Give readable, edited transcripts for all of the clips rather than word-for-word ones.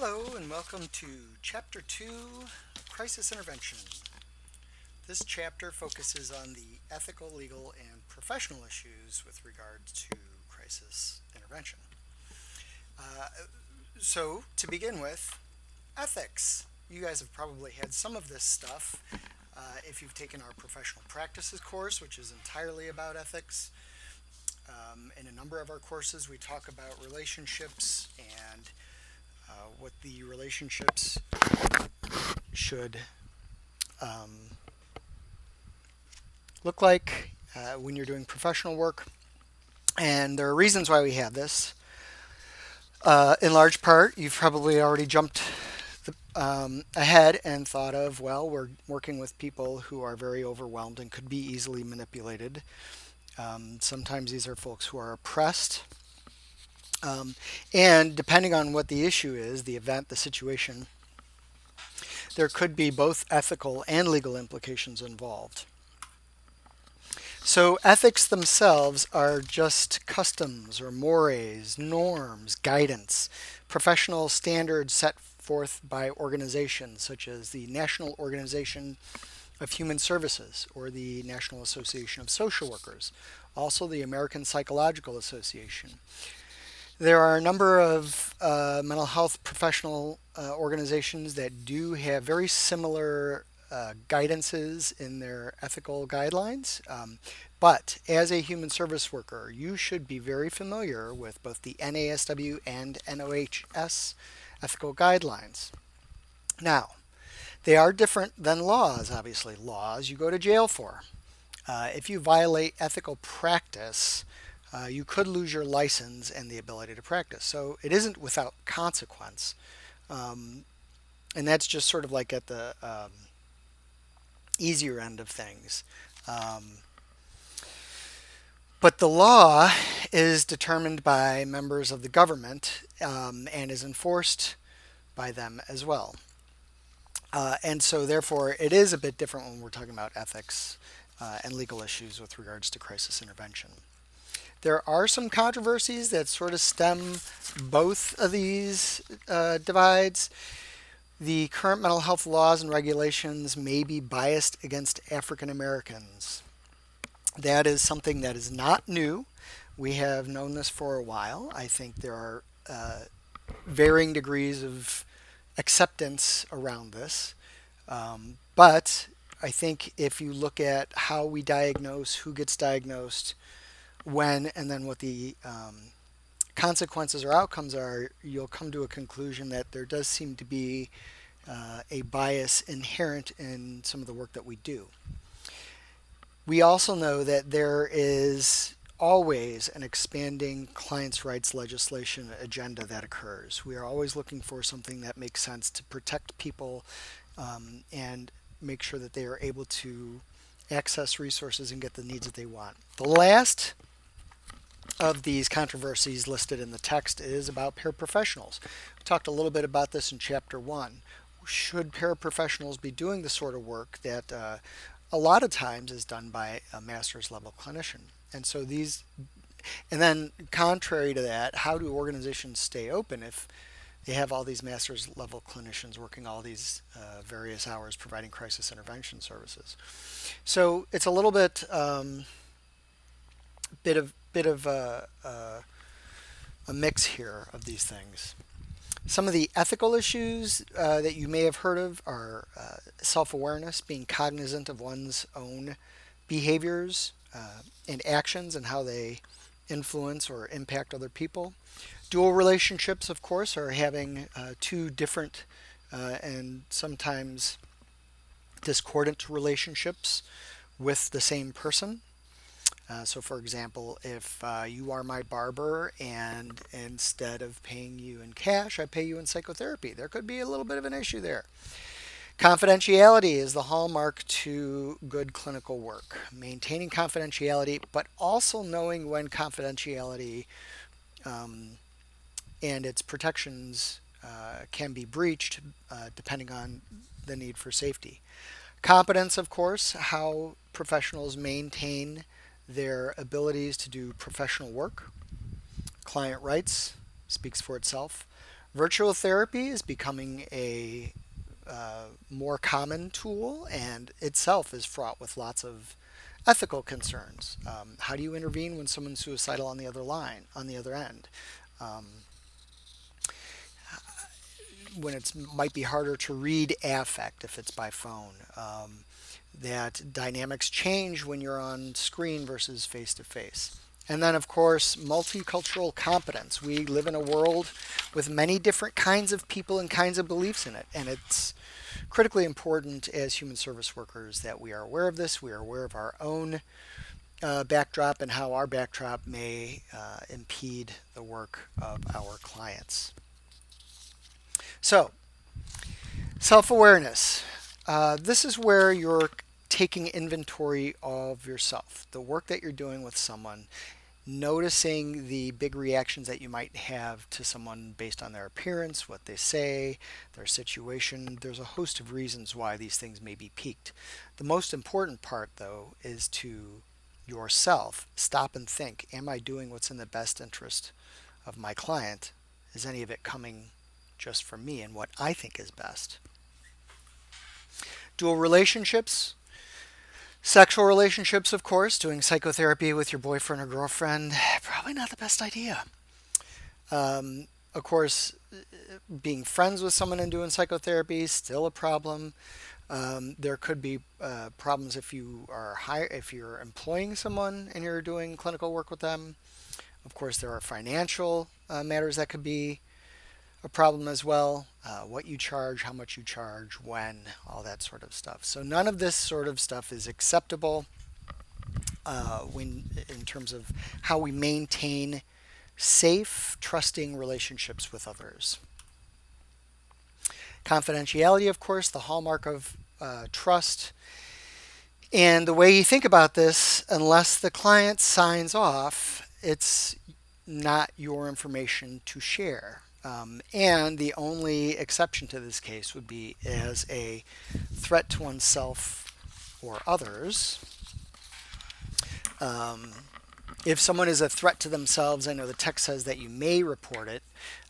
Hello and welcome to Chapter 2, Crisis Intervention. This chapter focuses on the ethical, legal, and professional issues with regard to crisis intervention. Uh, to begin with, ethics. You guys have probably had some of this stuff if you've taken our professional practices course, which is entirely about ethics. In a number of our courses, we talk about relationships and what the relationships should look like when you're doing professional work. And there are reasons why we have this. In large part, you've probably already jumped ahead and thought of, well, we're working with people who are very overwhelmed and could be easily manipulated. Sometimes these are folks who are oppressed. And depending on what the issue is, the event, the situation, there could be both ethical and legal implications involved. So, ethics themselves are just customs or mores, norms, guidance, professional standards set forth by organizations such as the National Organization of Human Services or the National Association of Social Workers, also the American Psychological Association. There are a number of mental health professional organizations that do have very similar guidances in their ethical guidelines. But as a human service worker, you should be very familiar with both the NASW and NOHS ethical guidelines. Now, they are different than laws, obviously. Laws you go to jail for. If you violate ethical practice, you could lose your license and the ability to practice. So it isn't without consequence. And that's just sort of like at the easier end of things. But the law is determined by members of the government and is enforced by them as well. And so, therefore, it is a bit different when we're talking about ethics and legal issues with regards to crisis intervention. There are some controversies that sort of stem both of these divides. The current mental health laws and regulations may be biased against African Americans. That is something that is not new. We have known this for a while. I think there are varying degrees of acceptance around this. But I think if you look at how we diagnose, who gets diagnosed, when, and then what the consequences or outcomes are, you'll come to a conclusion that there does seem to be a bias inherent in some of the work that we do. We also know that there is always an expanding clients' rights legislation agenda that occurs. We are always looking for something that makes sense to protect people and make sure that they are able to access resources and get the needs that they want. The last of these controversies listed in the text is about paraprofessionals. We talked a little bit about this in Chapter 1. Should paraprofessionals be doing the sort of work that a lot of times is done by a master's level clinician? And so and then contrary to that, how do organizations stay open if they have all these master's level clinicians working all these various hours providing crisis intervention services? So it's a little bit of a mix here of these things. Some of the ethical issues that you may have heard of are self-awareness, being cognizant of one's own behaviors and actions and how they influence or impact other people. Dual relationships, of course, are having two different and sometimes discordant relationships with the same person. So, for example, if you are my barber and instead of paying you in cash, I pay you in psychotherapy, there could be a little bit of an issue there. Confidentiality is the hallmark to good clinical work. Maintaining confidentiality, but also knowing when confidentiality and its protections can be breached depending on the need for safety. Competence, of course, how professionals maintain their abilities to do professional work. Client rights speaks for itself. Virtual therapy is becoming a more common tool and itself is fraught with lots of ethical concerns. How do you intervene when someone's suicidal on the other line, on the other end? Um, when it might be harder to read affect if it's by phone. That dynamics change when you're on screen versus face to face. And then, of course, multicultural competence. We live in a world with many different kinds of people and kinds of beliefs in it. And it's critically important as human service workers that we are aware of this. We are aware of our own backdrop and how our backdrop may impede the work of our clients. So, self awareness. This is where you're taking inventory of yourself, the work that you're doing with someone, noticing the big reactions that you might have to someone based on their appearance, what they say, their situation. There's a host of reasons why these things may be peaked. The most important part, though, is to yourself stop and think, am I doing what's in the best interest of my client? Is any of it coming just from me and what I think is best? Dual relationships, sexual relationships, of course, doing psychotherapy with your boyfriend or girlfriend, probably not the best idea. Of course, being friends with someone and doing psychotherapy, still a problem. There could be problems if if you're employing someone and you're doing clinical work with them. Of course, there are financial matters that could be a problem as well. What you charge, how much you charge, when, all that sort of stuff. So none of this sort of stuff is acceptable when in terms of how we maintain safe, trusting relationships with others. Confidentiality, of course, the hallmark of trust. And the way you think about this, unless the client signs off, it's not your information to share. And the only exception to this case would be as a threat to oneself or others. Um, if someone is a threat to themselves, I know the text says that you may report it.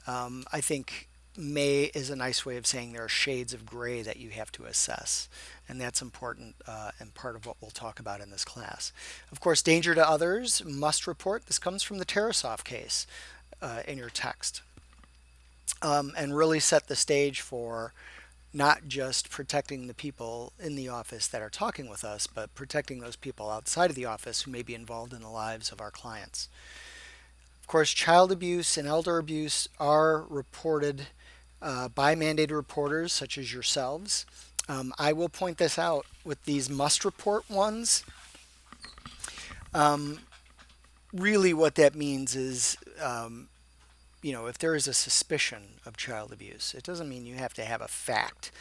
I think may is a nice way of saying there are shades of gray that you have to assess. And that's important and part of what we'll talk about in this class. Of course, danger to others, must report. This comes from the Tarasov case in your text. And really set the stage for not just protecting the people in the office that are talking with us, but protecting those people outside of the office who may be involved in the lives of our clients. Of course, child abuse and elder abuse are reported by mandated reporters such as yourselves. I will point this out with these must report ones. Um, Really, what that means is if there is a suspicion of child abuse, it doesn't mean you have to have a fact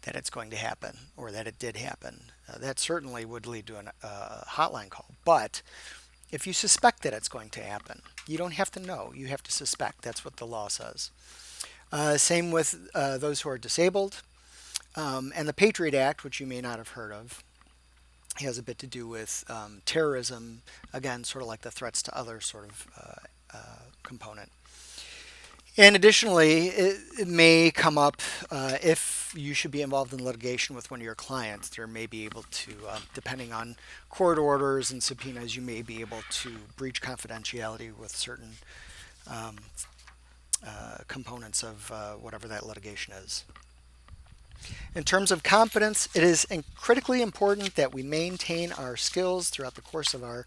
that it's going to happen or that it did happen. That certainly would lead to a hotline call. But if you suspect that it's going to happen, you don't have to know. You have to suspect. That's what the law says. Same with those who are disabled. And the Patriot Act, which you may not have heard of, has a bit to do with terrorism. Again, sort of like the threats to others sort of component. And additionally, it may come up if you should be involved in litigation with one of your clients. There may be able to, depending on court orders and subpoenas, you may be able to breach confidentiality with certain um, components of whatever that litigation is. In terms of competence, it is critically important that we maintain our skills throughout the course of our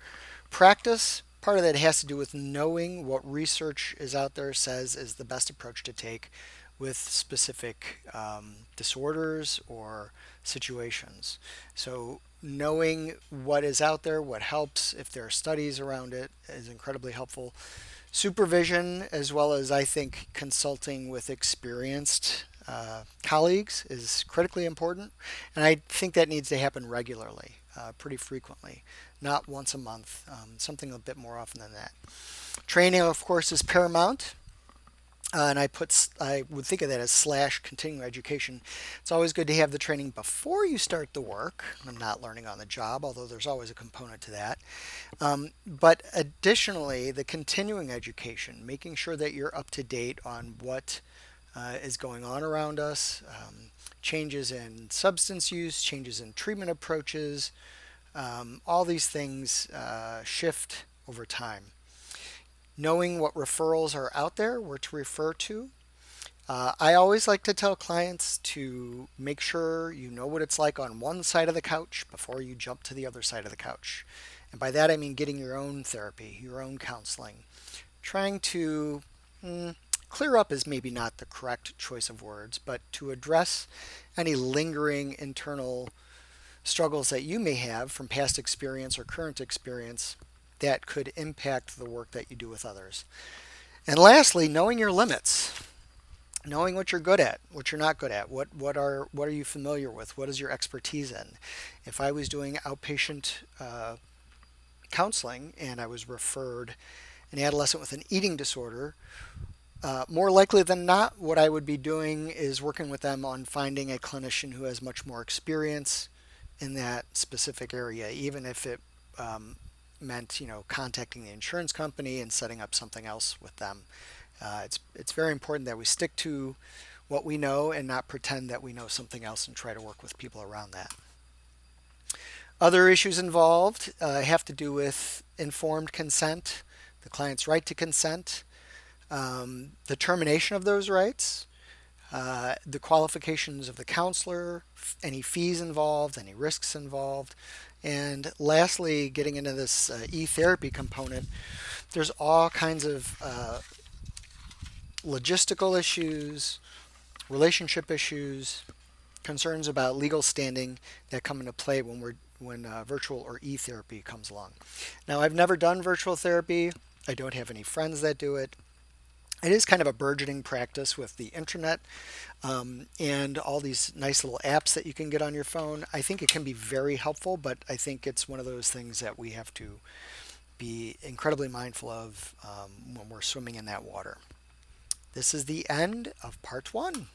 practice. Part of that has to do with knowing what research is out there says is the best approach to take with specific disorders or situations. So knowing what is out there, what helps, if there are studies around it, is incredibly helpful. Supervision, as well as I think consulting with experienced colleagues, is critically important, and I think that needs to happen regularly, pretty frequently, not once a month, something a bit more often than that. Training, of course, is paramount. And I would think of that as / continuing education. It's always good to have the training before you start the work. I'm not learning on the job, although there's always a component to that. But additionally, the continuing education, making sure that you're up to date on what is going on around us. Changes in substance use, changes in treatment approaches, all these things shift over time. Knowing what referrals are out there, where to refer to. I always like to tell clients to make sure you know what it's like on one side of the couch before you jump to the other side of the couch. And by that I mean getting your own therapy, your own counseling. Trying to clear up is maybe not the correct choice of words, but to address any lingering internal struggles that you may have from past experience or current experience that could impact the work that you do with others. And lastly, knowing your limits, knowing what you're good at, what you're not good at, what are you familiar with, what is your expertise in. If I was doing outpatient counseling and I was referred an adolescent with an eating disorder, more likely than not, what I would be doing is working with them on finding a clinician who has much more experience in that specific area, even if it meant contacting the insurance company and setting up something else with them. It's very important that we stick to what we know and not pretend that we know something else and try to work with people around that. Other issues involved have to do with informed consent, the client's right to consent, the termination of those rights, the qualifications of the counselor, any fees involved, any risks involved, and lastly, getting into this e-therapy component, there's all kinds of logistical issues, relationship issues, concerns about legal standing that come into play when virtual or e-therapy comes along. Now, I've never done virtual therapy. I don't have any friends that do it. It is kind of a burgeoning practice with the internet and all these nice little apps that you can get on your phone. I think it can be very helpful, but I think it's one of those things that we have to be incredibly mindful of when we're swimming in that water. This is the end of part 1.